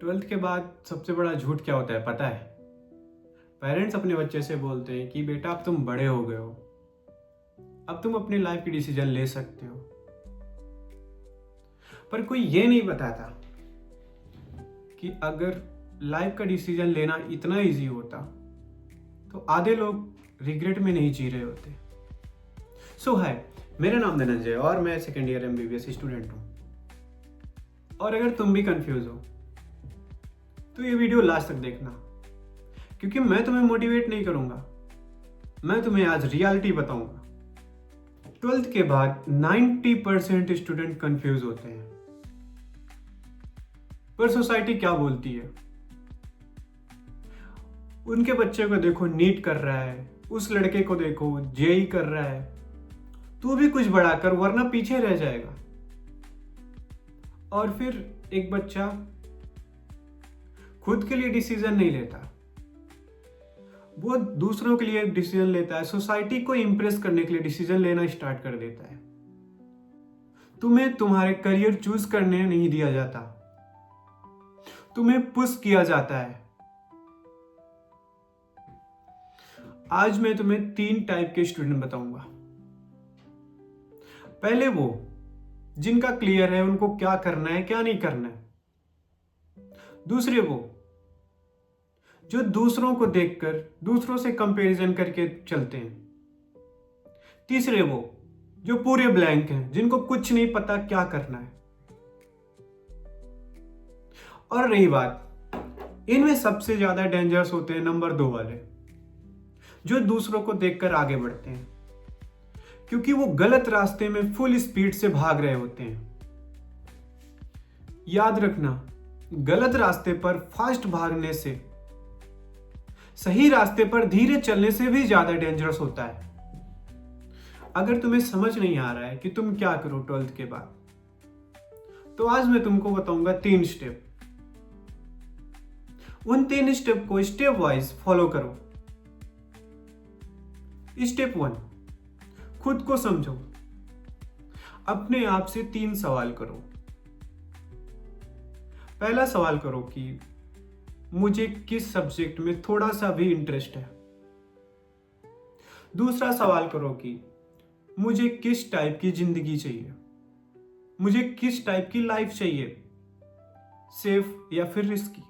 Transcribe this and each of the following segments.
Twelfth के बाद सबसे बड़ा झूठ क्या होता है पता है? पेरेंट्स अपने बच्चे से बोलते हैं कि बेटा अब तुम बड़े हो गए हो, अब तुम अपनी लाइफ की डिसीजन ले सकते हो। पर कोई ये नहीं बताता कि अगर लाइफ का डिसीजन लेना इतना इजी होता तो आधे लोग रिग्रेट में नहीं जी रहे होते। सो हाय, मेरा नाम धनंजय और मैं सेकेंड ईयर MBBS स्टूडेंट हूँ। और अगर तुम भी कंफ्यूज हो तो ये वीडियो लास्ट तक देखना, क्योंकि मैं तुम्हें मोटिवेट नहीं करूंगा, मैं तुम्हें आज रियलिटी बताऊंगा। ट्वेल्थ के बाद 90% स्टूडेंट कंफ्यूज होते हैं। पर सोसाइटी क्या बोलती है? उनके बच्चे को देखो नीट कर रहा है, उस लड़के को देखो JEE कर रहा है, तू भी कुछ बड़ा कर वरना पीछे रह जाएगा। और फिर एक बच्चा खुद के लिए डिसीजन नहीं लेता, वो दूसरों के लिए डिसीजन लेता है, सोसाइटी को इंप्रेस करने के लिए डिसीजन लेना स्टार्ट कर देता है। तुम्हें तुम्हारे करियर चूज करने नहीं दिया जाता, तुम्हें पुश किया जाता है। आज मैं तुम्हें 3 टाइप के स्टूडेंट बताऊंगा। पहले वो जिनका क्लियर है उनको क्या करना है क्या नहीं करना है। दूसरे वो जो दूसरों को देखकर दूसरों से कंपैरिजन करके चलते हैं। तीसरे वो जो पूरे ब्लैंक हैं, जिनको कुछ नहीं पता क्या करना है। और रही बात, इनमें सबसे ज्यादा डेंजरस होते हैं नंबर 2 वाले, जो दूसरों को देखकर आगे बढ़ते हैं, क्योंकि वो गलत रास्ते में फुल स्पीड से भाग रहे होते हैं। याद रखना, गलत रास्ते पर फास्ट भागने से सही रास्ते पर धीरे चलने से भी ज्यादा डेंजरस होता है। अगर तुम्हें समझ नहीं आ रहा है कि तुम क्या करो ट्वेल्थ के बाद, तो आज मैं तुमको बताऊंगा 3 स्टेप। उन 3 स्टेप को स्टेप वाइज फॉलो करो। स्टेप 1, खुद को समझो। अपने आप से 3 सवाल करो। पहला सवाल करो कि मुझे किस सब्जेक्ट में थोड़ा सा भी इंटरेस्ट है। दूसरा सवाल करो कि मुझे किस टाइप की जिंदगी चाहिए, मुझे किस टाइप की लाइफ चाहिए, सेफ या फिर रिस्की।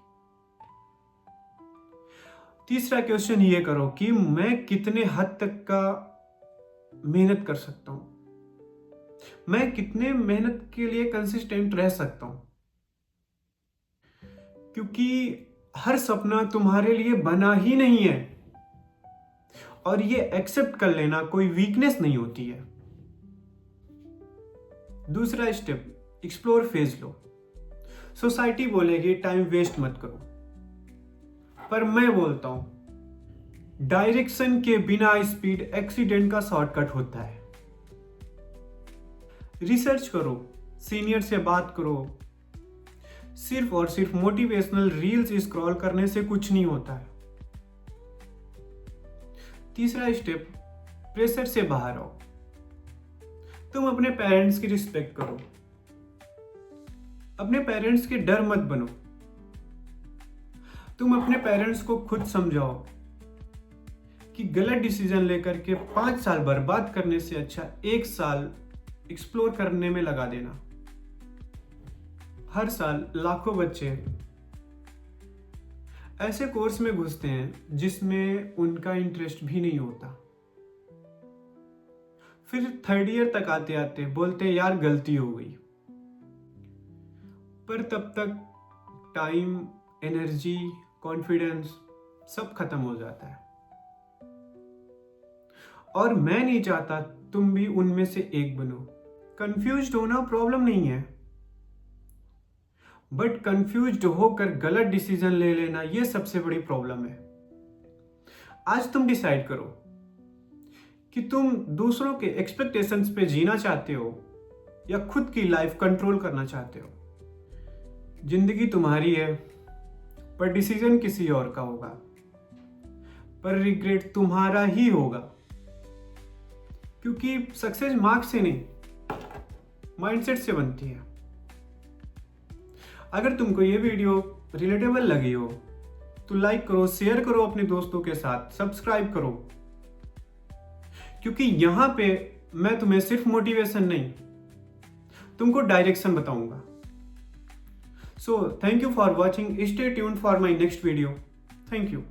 तीसरा क्वेश्चन ये करो कि मैं कितने हद तक का मेहनत कर सकता हूं, मैं कितने मेहनत के लिए कंसिस्टेंट रह सकता हूं। क्योंकि हर सपना तुम्हारे लिए बना ही नहीं है, और ये एक्सेप्ट कर लेना कोई वीकनेस नहीं होती है। दूसरा स्टेप, एक्सप्लोर फेज लो। सोसाइटी बोलेगी टाइम वेस्ट मत करो, पर मैं बोलता हूं डायरेक्शन के बिना स्पीड एक्सीडेंट का शॉर्टकट होता है। रिसर्च करो, सीनियर से बात करो। सिर्फ और सिर्फ मोटिवेशनल रील्स स्क्रॉल करने से कुछ नहीं होता है। तीसरा स्टेप, प्रेशर से बाहर आओ। तुम अपने पेरेंट्स की रिस्पेक्ट करो, अपने पेरेंट्स के डर मत बनो। तुम अपने पेरेंट्स को खुद समझाओ कि गलत डिसीजन लेकर के 5 साल बर्बाद करने से अच्छा 1 साल एक्सप्लोर करने में लगा देना। हर साल लाखों बच्चे ऐसे कोर्स में घुसते हैं जिसमें उनका इंटरेस्ट भी नहीं होता। फिर 3rd ईयर तक आते आते बोलते यार गलती हो गई। पर तब तक टाइम, एनर्जी, कॉन्फिडेंस सब खत्म हो जाता है। और मैं नहीं चाहता तुम भी उनमें से एक बनो। कंफ्यूज्ड होना प्रॉब्लम नहीं है, बट कंफ्यूज्ड होकर गलत डिसीजन ले लेना यह सबसे बड़ी प्रॉब्लम है। आज तुम डिसाइड करो कि तुम दूसरों के एक्सपेक्टेशंस पे जीना चाहते हो या खुद की लाइफ कंट्रोल करना चाहते हो। जिंदगी तुम्हारी है, पर डिसीजन किसी और का होगा, पर रिग्रेट तुम्हारा ही होगा। क्योंकि सक्सेस मार्क्स से नहीं, माइंडसेट से बनती है। अगर तुमको ये वीडियो रिलेटेबल लगी हो तो लाइक करो, शेयर करो अपने दोस्तों के साथ, सब्सक्राइब करो, क्योंकि यहां पे मैं तुम्हें सिर्फ मोटिवेशन नहीं, तुमको डायरेक्शन बताऊंगा। So thank you for watching, stay tuned for my next video. Thank you.